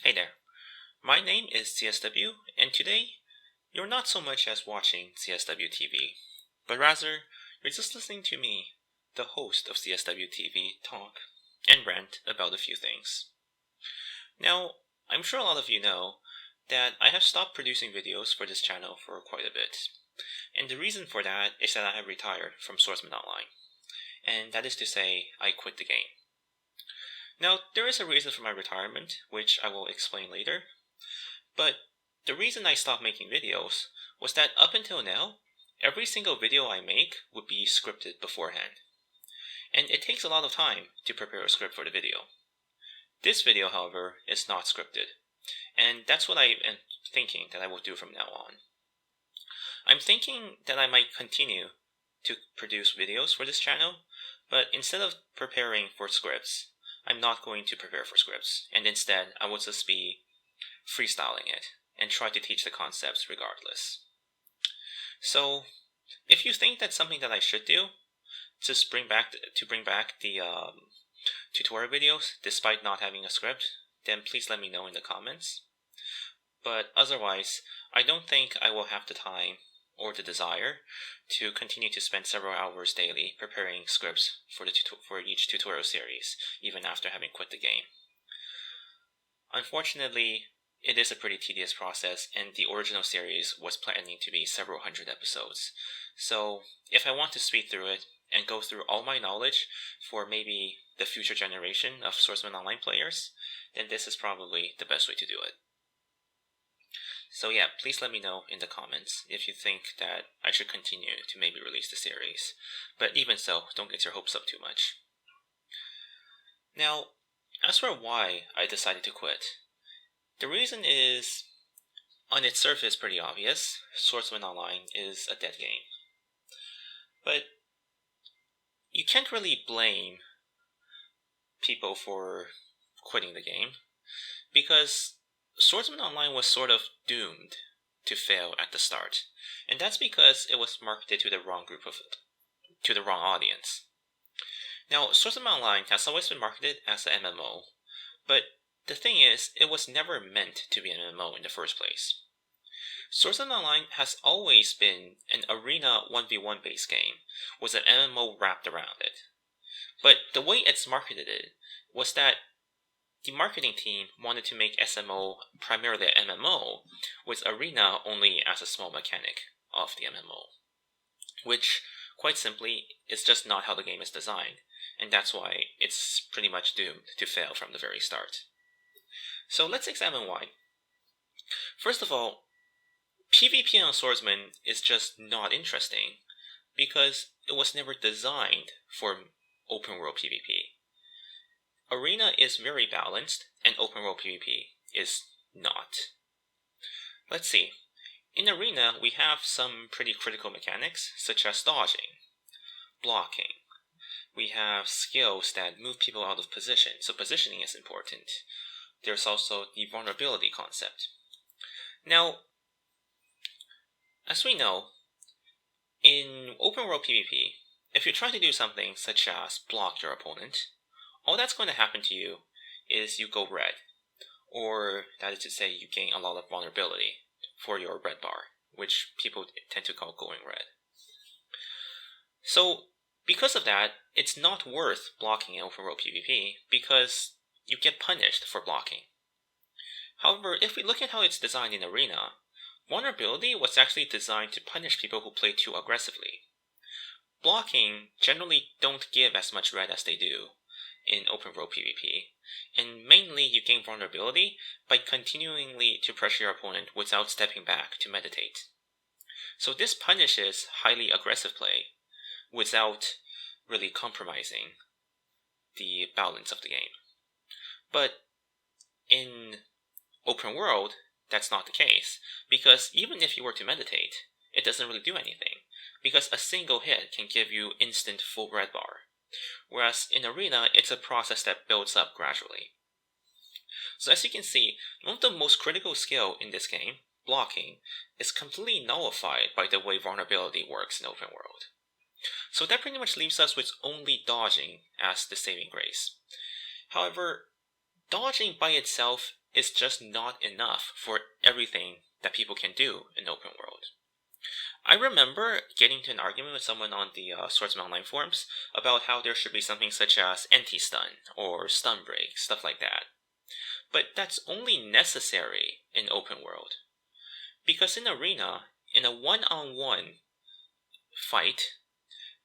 Hey there, my name is CSW, and today you're not so much as watching CSW TV, but rather you're just listening to me, the host of CSW TV, talk and rant about a few things. Now, I'm sure a lot of you know that I have stopped producing videos for this channel for quite a bit, and the reason for that is that I have retired from Swordsman Online, and that is to say, I quit the game. Now, there is a reason for my retirement, which I will explain later, but the reason I stopped making videos was that up until now, every single video I make would be scripted beforehand. And it takes a lot of time to prepare a script for the video. This video, however, is not scripted, and that's what I am thinking that I will do from now on. I'm thinking that I might continue to produce videos for this channel, but instead of preparing for scripts, I'm not going to prepare for scripts, and instead I will just be freestyling it and try to teach the concepts regardless. So, if you think that's something that I should do, just bring back the tutorial videos despite not having a script, then please let me know in the comments. But otherwise, I don't think I will have the time or the desire to continue to spend several hours daily preparing scripts for each tutorial series, even after having quit the game. Unfortunately, it is a pretty tedious process, and the original series was planning to be several hundred episodes. So, if I want to speed through it and go through all my knowledge for maybe the future generation of Swordsman Online players, then this is probably the best way to do it. So yeah, please let me know in the comments if you think that I should continue to maybe release the series. But even so, don't get your hopes up too much. Now, as for why I decided to quit, the reason is, on its surface, pretty obvious. Swordsman Online is a dead game. But you can't really blame people for quitting the game, because Swordsman Online was sort of doomed to fail at the start, and that's because it was marketed to the wrong to the wrong audience. Now, Swordsman Online has always been marketed as an MMO, but the thing is, it was never meant to be an MMO in the first place. Swordsman Online has always been an arena 1v1 based game, with an MMO wrapped around it. But the way it's marketed it was that the marketing team wanted to make SMO primarily an MMO, with arena only as a small mechanic of the MMO. Which, quite simply, is just not how the game is designed, and that's why it's pretty much doomed to fail from the very start. So let's examine why. First of all, PvP on Swordsman is just not interesting, because it was never designed for open world PvP. Arena is very balanced, and open world PvP is not. Let's see. In Arena, we have some pretty critical mechanics, such as dodging, blocking. We have skills that move people out of position, so positioning is important. There's also the vulnerability concept. Now, as we know, in open world PvP, if you try to do something such as block your opponent, all that's going to happen to you is you go red, or that is to say you gain a lot of vulnerability for your red bar, which people tend to call going red. So, because of that, it's not worth blocking in open world PvP, because you get punished for blocking. However, if we look at how it's designed in Arena, vulnerability was actually designed to punish people who play too aggressively. Blocking generally don't give as much red as they do in open world PvP, and mainly you gain vulnerability by continually to pressure your opponent without stepping back to meditate. So this punishes highly aggressive play without really compromising the balance of the game. But in open world, that's not the case, because even if you were to meditate, it doesn't really do anything, because a single hit can give you instant full red bar. Whereas in Arena, it's a process that builds up gradually. So as you can see, one of the most critical skill in this game, blocking, is completely nullified by the way vulnerability works in open world. So that pretty much leaves us with only dodging as the saving grace. However, dodging by itself is just not enough for everything that people can do in open world. I remember getting into an argument with someone on the Swordsman Online forums about how there should be something such as anti-stun or stun break, stuff like that. But that's only necessary in open world. Because in Arena, in a one-on-one fight,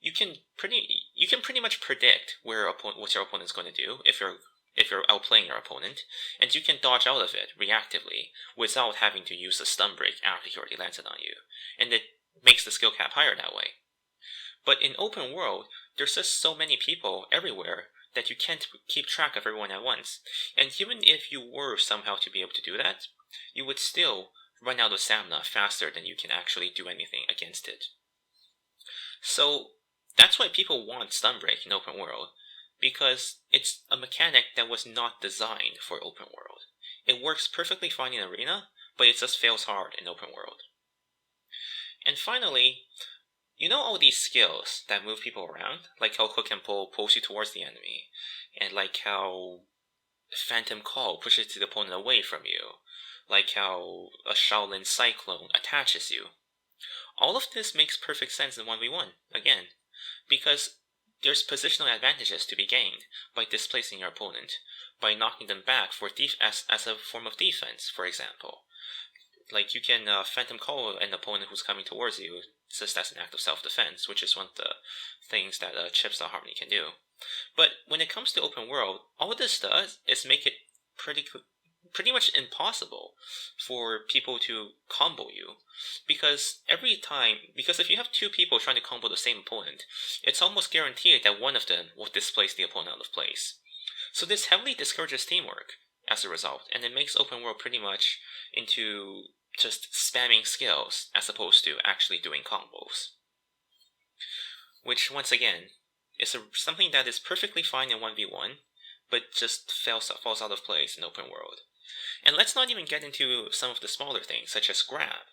you can pretty much predict what your opponent's going to do if you're outplaying your opponent, and you can dodge out of it reactively without having to use a stun break after he already landed on you, and it makes the skill cap higher that way. But in open world, there's just so many people everywhere that you can't keep track of everyone at once, and even if you were somehow to be able to do that, you would still run out of stamina faster than you can actually do anything against it. So that's why people want stun break in open world, because it's a mechanic that was not designed for open world. It works perfectly fine in Arena, but it just fails hard in open world. And finally, you know all these skills that move people around, like how Hook and Pull pulls you towards the enemy, and like how Phantom Call pushes the opponent away from you, like how a Shaolin Cyclone attaches you. All of this makes perfect sense in 1v1, again, because there's positional advantages to be gained by displacing your opponent, by knocking them back for as a form of defense, for example. Like, you can Phantom Call an opponent who's coming towards you just as an act of self-defense, which is one of the things that Chipsaw Harmony can do. But when it comes to open world, all this does is make it pretty much impossible for people to combo you, because if you have two people trying to combo the same opponent, it's almost guaranteed that one of them will displace the opponent out of place. So this heavily discourages teamwork as a result, and it makes open world pretty much into just spamming skills as opposed to actually doing combos. Which, once again, is something that is perfectly fine in 1v1, but just falls out of place in open world. And let's not even get into some of the smaller things, such as grab.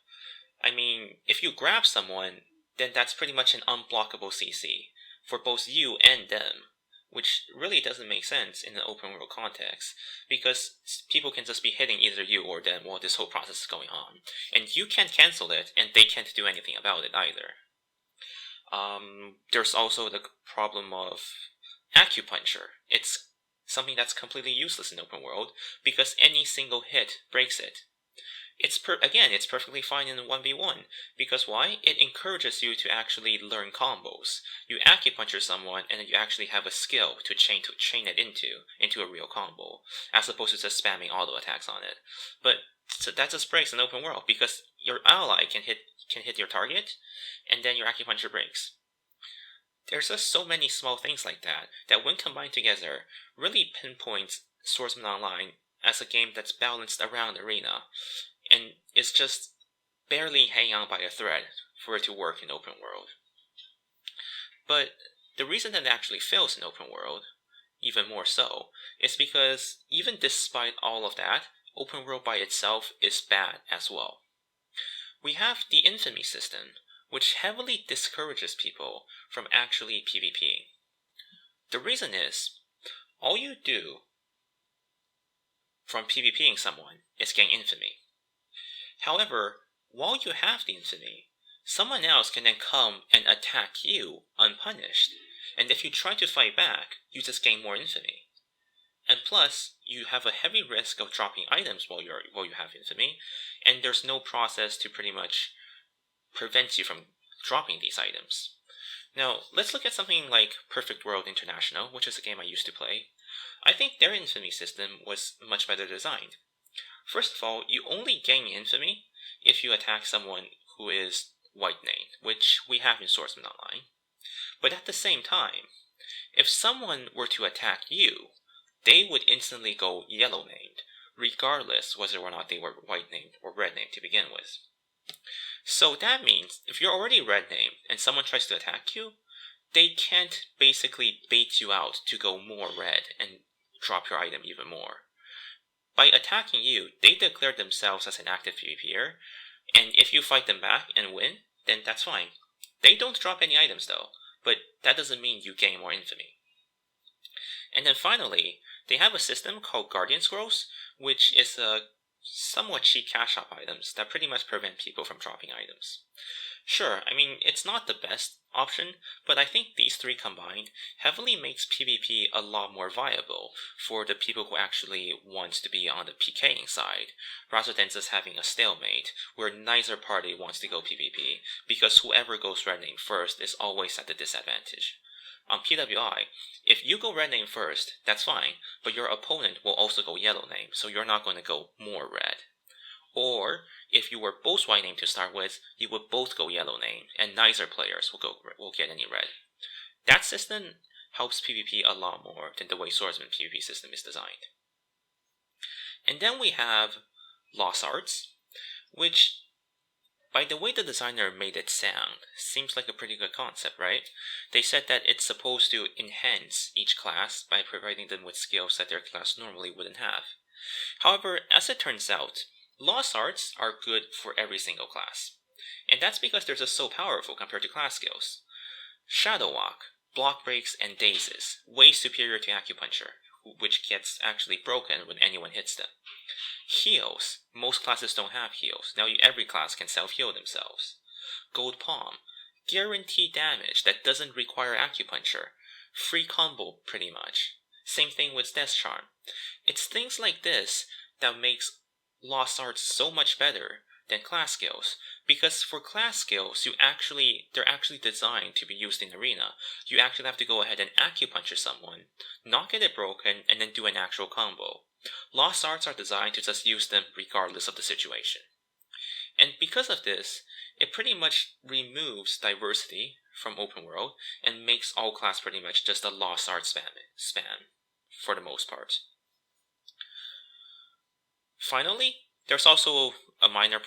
I mean, if you grab someone, then that's pretty much an unblockable CC for both you and them, which really doesn't make sense in an open world context, because people can just be hitting either you or them while this whole process is going on, and you can't cancel it, and they can't do anything about it either. There's also the problem of acupuncture. It's something that's completely useless in open world, because any single hit breaks it. It's perfectly fine in 1v1, because why? It encourages you to actually learn combos. You acupuncture someone, and then you actually have a skill to chain it into a real combo, as opposed to just spamming auto attacks on it. But so that just breaks in open world, because your ally can hit your target, and then your acupuncture breaks. There's just so many small things like that when combined together, really pinpoints Swordsman Online as a game that's balanced around Arena, and it's just barely hanging on by a thread for it to work in open world. But the reason that it actually fails in open world, even more so, is because even despite all of that, open world by itself is bad as well. We have the Infamy system, which heavily discourages people from actually PvPing. The reason is, all you do from PvPing someone is gain Infamy. However, while you have the Infamy, someone else can then come and attack you unpunished, and if you try to fight back, you just gain more Infamy. And plus, you have a heavy risk of dropping items while you have Infamy, and there's no process to pretty much prevent you from dropping these items. Now, let's look at something like Perfect World International, which is a game I used to play. I think their Infamy system was much better designed. First of all, you only gain Infamy if you attack someone who is white named, which we have in Swordsman Online. But at the same time, if someone were to attack you, they would instantly go yellow named, regardless whether or not they were white named or red named to begin with. So that means, if you're already red named and someone tries to attack you, they can't basically bait you out to go more red and drop your item even more. By attacking you, they declare themselves as an active PvPer, and if you fight them back and win, then that's fine. They don't drop any items though, but that doesn't mean you gain more Infamy. And then finally, they have a system called Guardian Scrolls, which is a somewhat cheap cash shop items that pretty much prevent people from dropping items. Sure, I mean, it's not the best option, but I think these three combined heavily makes PvP a lot more viable for the people who actually want to be on the PKing side, rather than just having a stalemate where neither party wants to go PvP, because whoever goes red name first is always at a disadvantage. On PWI, if you go red name first, that's fine, but your opponent will also go yellow name, so you're not going to go more red. Or, if you were both white name to start with, you would both go yellow name, and neither players will get any red. That system helps PvP a lot more than the way Swordsman PvP system is designed. And then we have Lost Arts, which, by the way the designer made it sound, seems like a pretty good concept, right? They said that it's supposed to enhance each class by providing them with skills that their class normally wouldn't have. However, as it turns out, Lost Arts are good for every single class. And that's because they're just so powerful compared to class skills. Shadow Walk, Block Breaks, and Dazes, way superior to Acupuncture, which gets actually broken when anyone hits them. Heals, most classes don't have heals. Now every class can self-heal themselves. Gold Palm, guaranteed damage that doesn't require Acupuncture. Free combo, pretty much. Same thing with Death Charm. It's things like this that makes Lost Arts so much better than class skills, because for class skills, they're actually designed to be used in arena. You actually have to go ahead and acupuncture someone, not get it broken, and then do an actual combo. Lost Arts are designed to just use them regardless of the situation. And because of this, it pretty much removes diversity from open world and makes all class pretty much just a Lost Arts spam for the most part. Finally, there's also a minor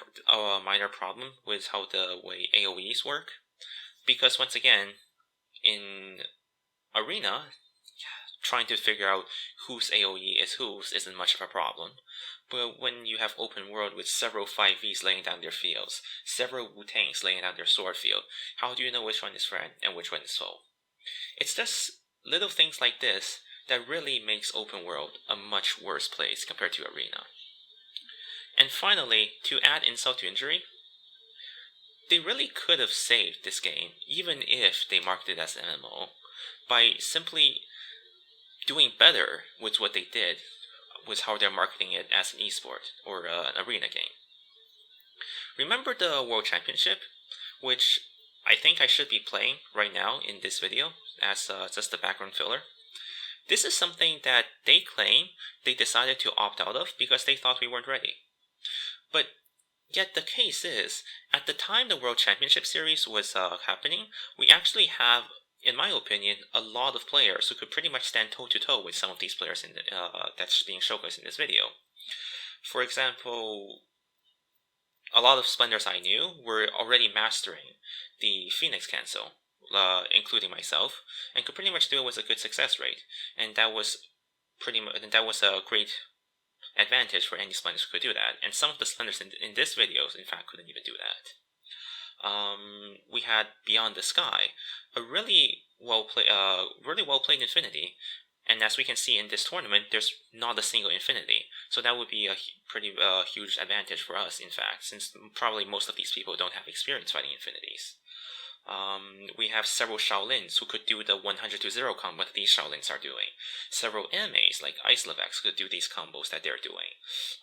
problem with how the way AoEs work, because once again, in Arena, trying to figure out whose AoE is whose isn't much of a problem, but when you have open world with several 5Vs laying down their fields, several Wu-Tangs laying down their sword field, how do you know which one is friend and which one is foe? It's just little things like this that really makes open world a much worse place compared to Arena. And finally, to add insult to injury, they really could have saved this game, even if they marketed it as an MMO, by simply doing better with what they did with how they're marketing it as an esport or an arena game. Remember the World Championship, which I think I should be playing right now in this video as just a background filler? This is something that they claim they decided to opt out of because they thought we weren't ready. But yet the case is, at the time the World Championship Series was happening, we actually have, in my opinion, a lot of players who could pretty much stand toe-to-toe with some of these players that's being showcased in this video. For example, a lot of Splendors I knew were already mastering the Phoenix Cancel, including myself, and could pretty much do it with a good success rate, and that was a great advantage for any Splendors who could do that, and some of the Splendors in this video, in fact, couldn't even do that. We had Beyond the Sky, a really well played Infinity, and as we can see in this tournament, there's not a single Infinity, so that would be a pretty huge advantage for us, in fact, since probably most of these people don't have experience fighting Infinities. We have several Shaolins who could do the 100 to 0 combo that these Shaolins are doing. Several MAs like Ice Levex could do these combos that they're doing.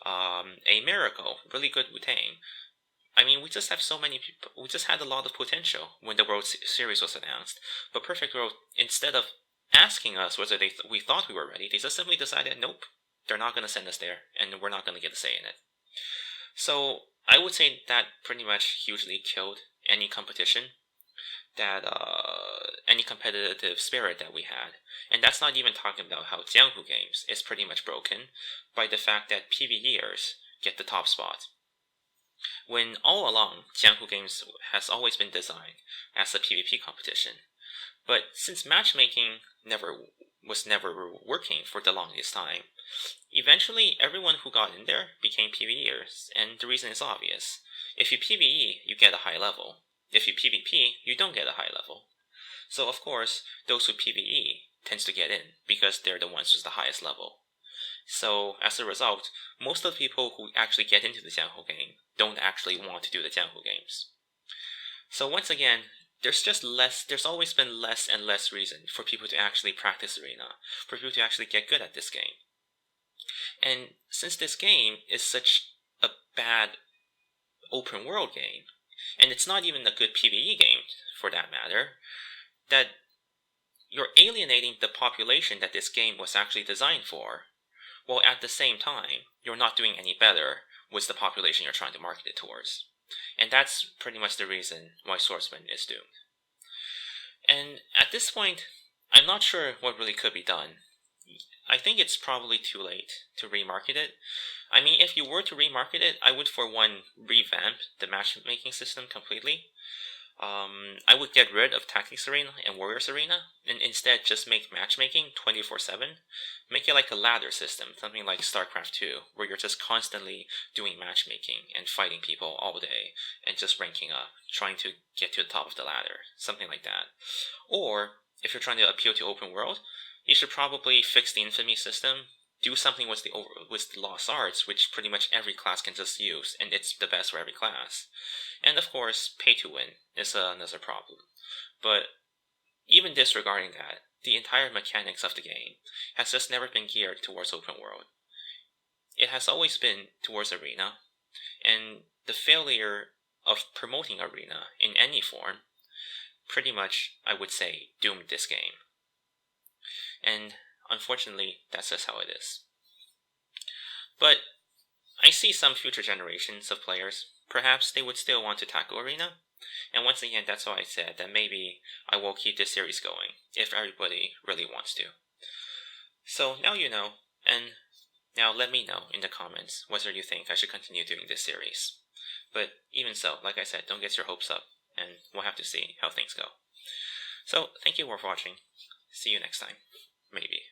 A Miracle, really good Wu-Tang. I mean, we just have so many people. We just had a lot of potential when the World Series was announced. But Perfect World, instead of asking us whether we thought we were ready, they just simply decided, nope, they're not going to send us there, and we're not going to get a say in it. So I would say that pretty much hugely killed any competition, any competitive spirit that we had. And that's not even talking about how Jianghu Games is pretty much broken by the fact that PvEers get the top spot. When all along, Jianghu Games has always been designed as a PvP competition. But since matchmaking was never working for the longest time, eventually everyone who got in there became PvEers, and the reason is obvious. If you PvE, you get a high level. If you PvP, you don't get a high level. So of course, those who PvE tends to get in because they're the ones with the highest level. So as a result, most of the people who actually get into the Jianhou game don't actually want to do the Jianhou games. So once again, there's always been less and less reason for people to actually practice Arena, for people to actually get good at this game. And since this game is such a bad open world game, and it's not even a good PvE game for that matter, that you're alienating the population that this game was actually designed for, while at the same time, you're not doing any better with the population you're trying to market it towards. And that's pretty much the reason why Swordsman is doomed. And at this point, I'm not sure what really could be done. I think it's probably too late to remarket it. I mean, if you were to remarket it, I would for one revamp the matchmaking system completely. I would get rid of Tactics Arena and Warriors Arena, and instead just make matchmaking 24/7. Make it like a ladder system, something like StarCraft 2, where you're just constantly doing matchmaking and fighting people all day, and just ranking up, trying to get to the top of the ladder, something like that. Or, if you're trying to appeal to open world, you should probably fix the Infamy system, do something with the Lost Arts, which pretty much every class can just use, and it's the best for every class. And of course, pay to win is another problem. But even disregarding that, the entire mechanics of the game has just never been geared towards open world. It has always been towards Arena, and the failure of promoting Arena in any form pretty much, I would say, doomed this game. And unfortunately, that's just how it is. But I see some future generations of players, perhaps they would still want to tackle Arena, and once again, that's why I said that maybe I will keep this series going, if everybody really wants to. So now you know, and now let me know in the comments whether you think I should continue doing this series. But even so, like I said, don't get your hopes up, and we'll have to see how things go. So, thank you for watching. See you next time. Maybe.